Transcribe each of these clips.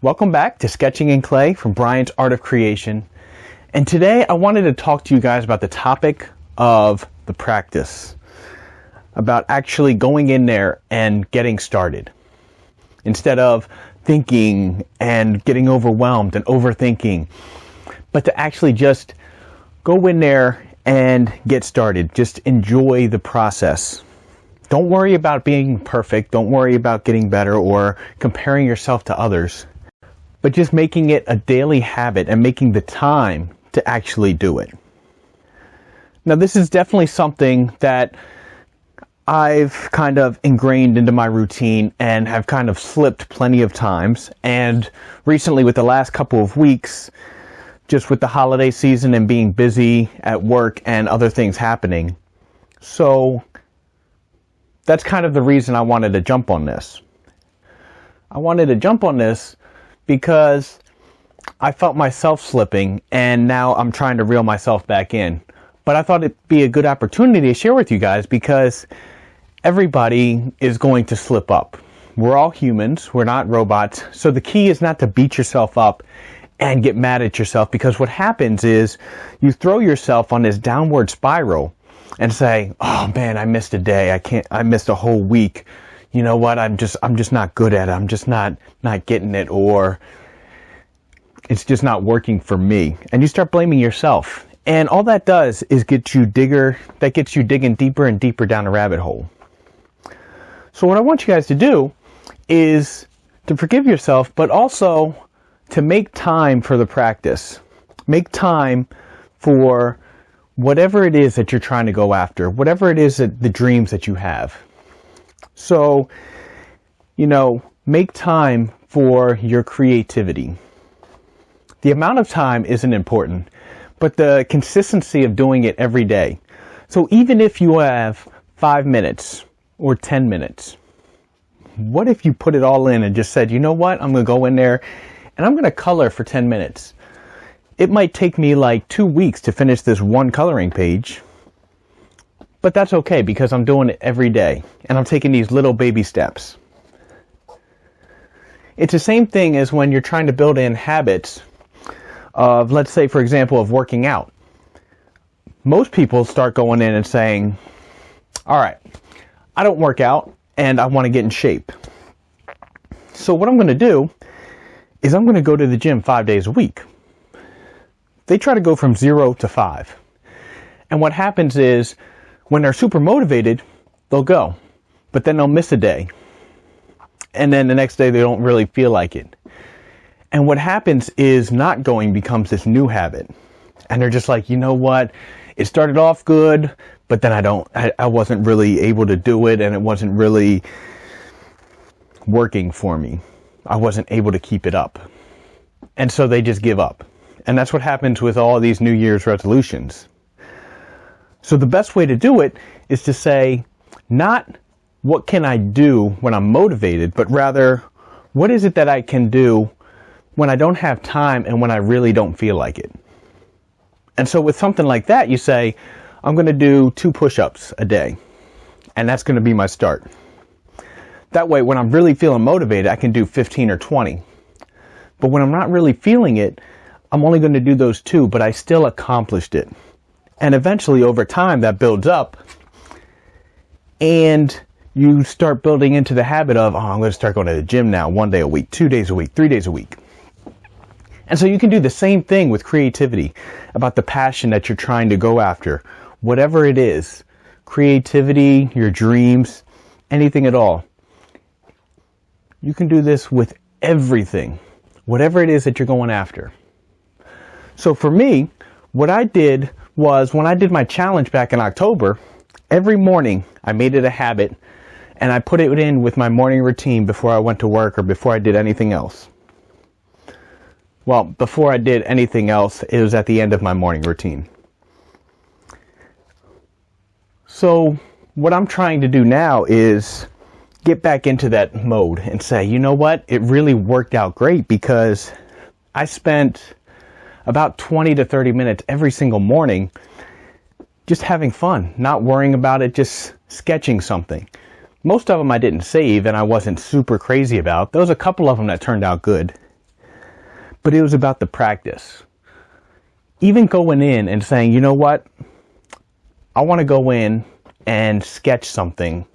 Welcome back to Sketching in Clay from Brian's Art of Creation. And today I wanted to talk to you guys about the topic of the practice, about actually going in there and getting started. Instead of thinking and getting overwhelmed and overthinking, but to actually just go in there and get started. Just enjoy the process. Don't worry about being perfect. Don't worry about getting better or comparing yourself to others, but just making it a daily habit and making the time to actually do it. Now, this is definitely something that I've kind of ingrained into my routine and have kind of slipped plenty of times. And recently, with the last couple of weeks, just with the holiday season and being busy at work and other things happening. So that's kind of the reason I wanted to jump on this. I wanted to jump on this because I felt myself slipping and now I'm trying to reel myself back in. But I thought it'd be a good opportunity to share with you guys because everybody is going to slip up. We're all humans. We're not robots. So the key is not to beat yourself up and get mad at yourself, because what happens is you throw yourself on this downward spiral and say, oh man, I missed a day. I missed a whole week. You know what? I'm just not good at it. I'm just not getting it, or it's just not working for me. And you start blaming yourself. And all that does is gets you digging deeper and deeper down a rabbit hole. So what I want you guys to do is to forgive yourself, but also to make time for the practice. Make time for whatever it is that you're trying to go after, whatever it is that the dreams that you have. So, make time for your creativity. The amount of time isn't important, but the consistency of doing it every day. So even if you have 5 minutes or 10 minutes, what if you put it all in and just said, you know what, I'm going to go in there and I'm going to color for 10 minutes. It might take me like 2 weeks to finish this one coloring page, but that's okay because I'm doing it every day and I'm taking these little baby steps. It's the same thing as when you're trying to build in habits of, let's say, for example, of working out. Most people start going in and saying, all right, I don't work out and I want to get in shape. So what I'm going to do is I'm going to go to the gym 5 days a week. They try to go from 0 to 5. And what happens is when they're super motivated, they'll go, but then they'll miss a day. And then the next day they don't really feel like it. And what happens is not going becomes this new habit. And they're just like, you know what? It started off good, but then I wasn't really able to do it and it wasn't really working for me. I wasn't able to keep it up. And so they just give up. And that's what happens with all these New Year's resolutions. So the best way to do it is to say, not what can I do when I'm motivated, but rather, what is it that I can do when I don't have time and when I really don't feel like it? And so with something like that, you say, I'm going to do 2 push-ups a day. And that's going to be my start. That way, when I'm really feeling motivated, I can do 15 or 20. But when I'm not really feeling it, I'm only going to do those 2, but I still accomplished it. And eventually, over time, that builds up. And you start building into the habit of, I'm going to start going to the gym now 1 day a week, 2 days a week, 3 days a week. And so you can do the same thing with creativity, about the passion that you're trying to go after. Whatever it is, creativity, your dreams, anything at all. You can do this with everything, whatever it is that you're going after. So for me, what I did was when I did my challenge back in October, every morning I made it a habit and I put it in with my morning routine before I went to work or before I did anything else. Well, before I did anything else, it was at the end of my morning routine. So what I'm trying to do now is get back into that mode and say, you know what? It really worked out great because I spent about 20 to 30 minutes every single morning just having fun, not worrying about it, just sketching something. Most of them I didn't save and I wasn't super crazy about. There was a couple of them that turned out good. but it was about the practice. Even going in and saying, you know what, I want to go in and sketch something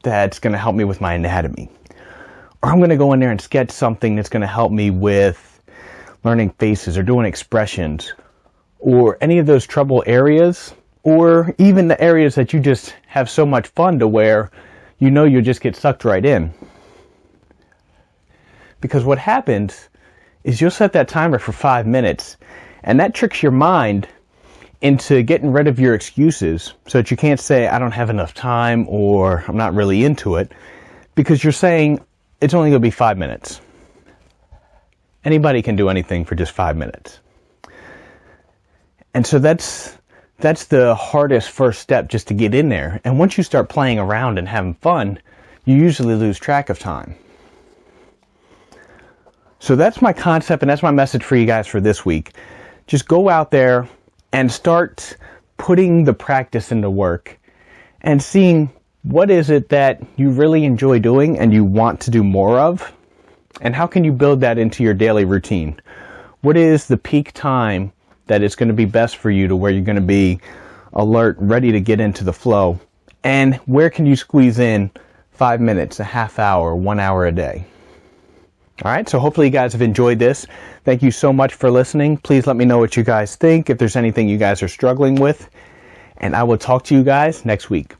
that's going to help me with my anatomy. Or I'm going to go in there and sketch something that's going to help me with learning faces or doing expressions, or any of those trouble areas, or even the areas that you just have so much fun to where you know you'll just get sucked right in. Because what happens is you'll set that timer for 5 minutes, and that tricks your mind into getting rid of your excuses so that you can't say, I don't have enough time, or I'm not really into it, because you're saying it's only going to be 5 minutes. Anybody can do anything for just 5 minutes. And so that's the hardest first step, just to get in there. And once you start playing around and having fun, you usually lose track of time. So that's my concept, and that's my message for you guys for this week. Just go out there and start putting the practice into work and seeing what is it that you really enjoy doing and you want to do more of, and how can you build that into your daily routine. What is the peak time that is going to be best for you to where you're going to be alert, ready to get into the flow, and where can you squeeze in 5 minutes, a half hour, 1 hour a day. All right, so hopefully you guys have enjoyed this. Thank you so much for listening. Please let me know what you guys think, if there's anything you guys are struggling with, and I will talk to you guys next week.